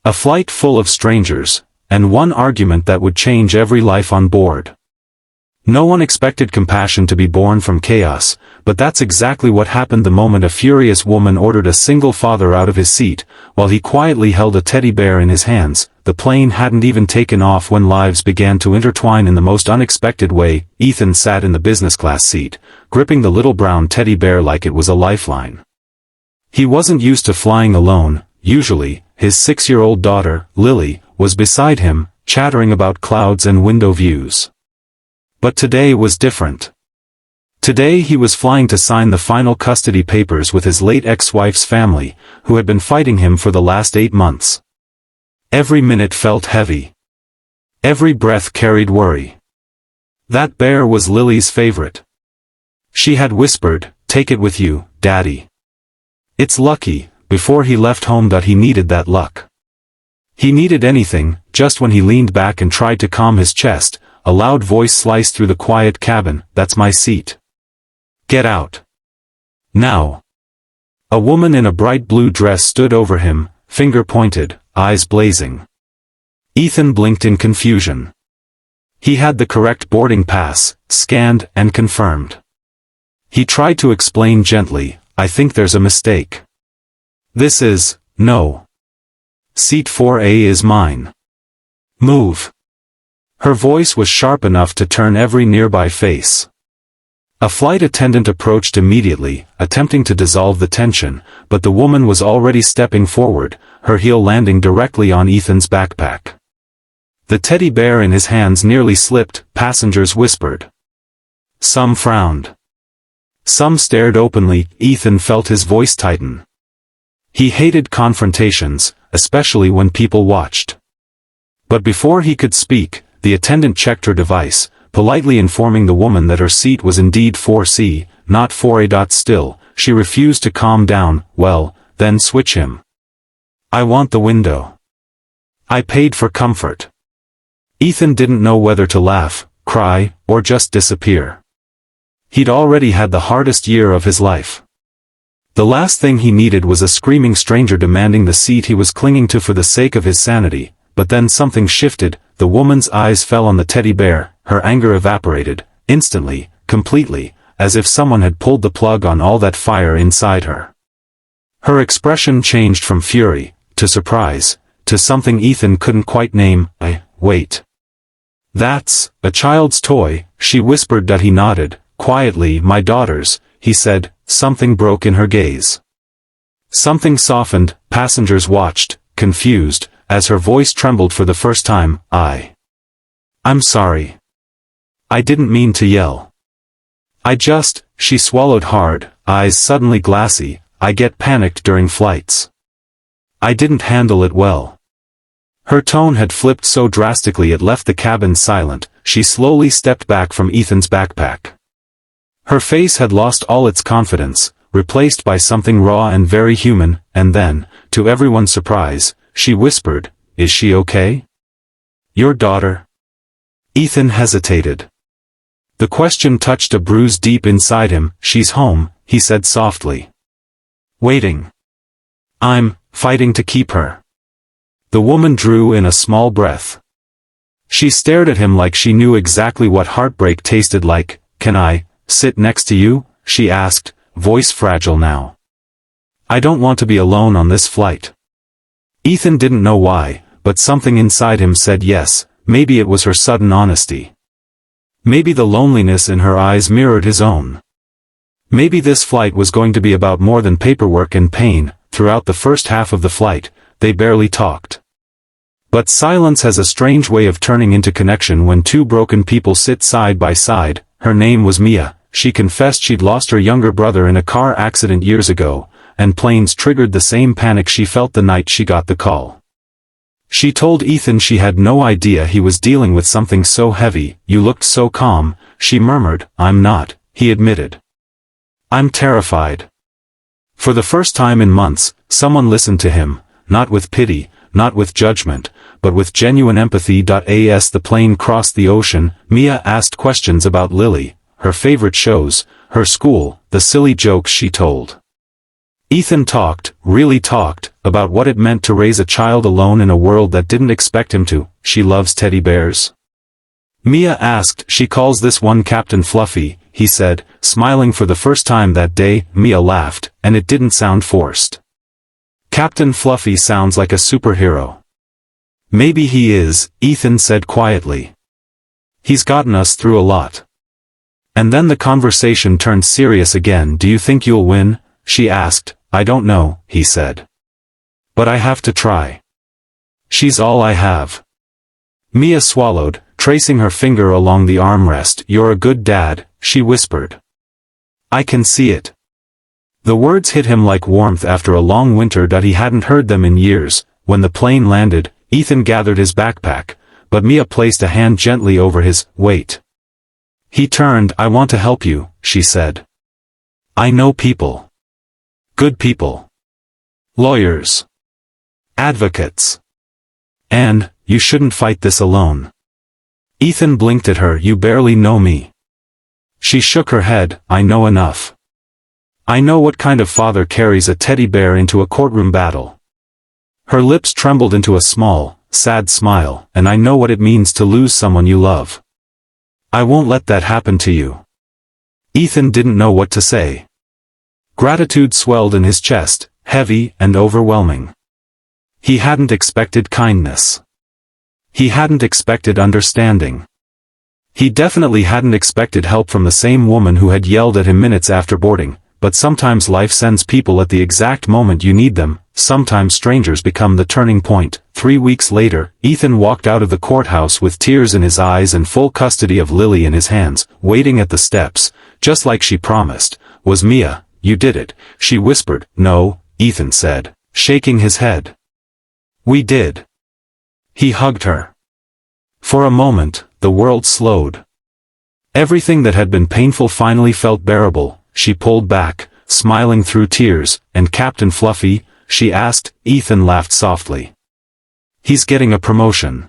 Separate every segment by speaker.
Speaker 1: A flight full of strangers, and one argument that would change every life on board. No one expected compassion to be born from chaos, but that's exactly what happened the moment a furious woman ordered a single father out of his seat, while he quietly held a teddy bear in his hands. The plane hadn't even taken off when lives began to intertwine in the most unexpected way. Ethan sat in the business class seat, gripping the little brown teddy bear like it was a lifeline. He wasn't used to flying alone. Usually, his 6-year-old daughter, Lily, was beside him, chattering about clouds and window views. But today was different. Today he was flying to sign the final custody papers with his late ex-wife's family, who had been fighting him for the last 8 months. Every minute felt heavy. Every breath carried worry. That bear was Lily's favorite. She had whispered, "Take it with you, Daddy." It's lucky, before he left home, that he needed that luck. He needed anything. Just when he leaned back and tried to calm his chest, a loud voice sliced through the quiet cabin. "That's my seat. Get out. Now." A woman in a bright blue dress stood over him, finger pointed, eyes blazing. Ethan blinked in confusion. He had the correct boarding pass, scanned and confirmed. He tried to explain gently, "I think there's a mistake. This is, no. Seat 4A is mine. Move." Her voice was sharp enough to turn every nearby face. A flight attendant approached immediately, attempting to dissolve the tension, but the woman was already stepping forward, her heel landing directly on Ethan's backpack. The teddy bear in his hands nearly slipped. Passengers whispered. Some frowned. Some stared openly. Ethan felt his voice tighten. He hated confrontations, especially when people watched. But before he could speak, the attendant checked her device, politely informing the woman that her seat was indeed 4C, not 4A. Still, she refused to calm down. "Well, then switch him. I want the window. I paid for comfort." Ethan didn't know whether to laugh, cry, or just disappear. He'd already had the hardest year of his life. The last thing he needed was a screaming stranger demanding the seat he was clinging to for the sake of his sanity. But then something shifted. The woman's eyes fell on the teddy bear. Her anger evaporated, instantly, completely, as if someone had pulled the plug on all that fire inside her. Her expression changed from fury, to surprise, to something Ethan couldn't quite name. Wait. That's a child's toy," she whispered. That he nodded, quietly. "My daughter's," he said. Something broke in her gaze. Something softened. Passengers watched, confused, as her voice trembled for the first time. I'm sorry. I didn't mean to yell. She swallowed hard, eyes suddenly glassy. "I get panicked during flights. I didn't handle it well." Her tone had flipped so drastically it left the cabin silent. She slowly stepped back from Ethan's backpack. Her face had lost all its confidence, replaced by something raw and very human, and then, to everyone's surprise, she whispered, "Is she okay? Your daughter?" Ethan hesitated. The question touched a bruise deep inside him. "She's home," he said softly. "Waiting. I'm fighting to keep her." The woman drew in a small breath. She stared at him like she knew exactly what heartbreak tasted like. "Can I sit next to you?" she asked, voice fragile now. "I don't want to be alone on this flight." Ethan didn't know why, but something inside him said yes. Maybe it was her sudden honesty. Maybe the loneliness in her eyes mirrored his own. Maybe this flight was going to be about more than paperwork and pain. Throughout the first half of the flight, they barely talked. But silence has a strange way of turning into connection when two broken people sit side by side. Her name was Mia. She confessed she'd lost her younger brother in a car accident years ago, and planes triggered the same panic she felt the night she got the call. She told Ethan she had no idea he was dealing with something so heavy. "You looked so calm," she murmured. "I'm not," he admitted. "I'm terrified." For the first time in months, someone listened to him, not with pity, not with judgment, but with genuine empathy. As the plane crossed the ocean, Mia asked questions about Lily, her favorite shows, her school, the silly jokes she told. Ethan talked, really talked, about what it meant to raise a child alone in a world that didn't expect him to. She loves teddy bears? Mia asked. She calls this one Captain Fluffy, he said, smiling for the first time that day. Mia laughed, and it didn't sound forced. Captain Fluffy sounds like a superhero. Maybe he is, Ethan said quietly. He's gotten us through a lot. And then the conversation turned serious again. Do you think you'll win? She asked. I don't know, he said. But I have to try. She's all I have. Mia swallowed, tracing her finger along the armrest. You're a good dad, she whispered. I can see it. The words hit him like warmth after a long winter that he hadn't heard them in years. When the plane landed, Ethan gathered his backpack, but Mia placed a hand gently over his. Wait. He turned. I want to help you, she said. I know people. Good people. Lawyers. Advocates. And, you shouldn't fight this alone. Ethan blinked at her. You barely know me. She shook her head. I know enough. I know what kind of father carries a teddy bear into a courtroom battle. Her lips trembled into a small, sad smile. And I know what it means to lose someone you love. I won't let that happen to you. Ethan didn't know what to say. Gratitude swelled in his chest, heavy and overwhelming. He hadn't expected kindness. He hadn't expected understanding. He definitely hadn't expected help from the same woman who had yelled at him minutes after boarding. But sometimes life sends people at the exact moment you need them. Sometimes strangers become the turning point. 3 weeks later, Ethan walked out of the courthouse with tears in his eyes and full custody of Lily in his hands. Waiting at the steps, just like she promised, was Mia. You did it, she whispered. No, Ethan said, shaking his head. We did. He hugged her. For a moment, the world slowed. Everything that had been painful finally felt bearable. She pulled back, smiling through tears. And Captain Fluffy? She asked. Ethan laughed softly. He's getting a promotion.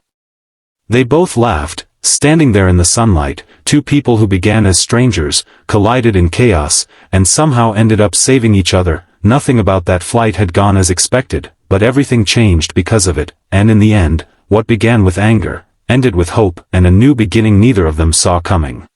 Speaker 1: They both laughed. Standing there in the sunlight, two people who began as strangers, collided in chaos, and somehow ended up saving each other. Nothing about that flight had gone as expected, but everything changed because of it, and in the end, what began with anger, ended with hope, and a new beginning neither of them saw coming.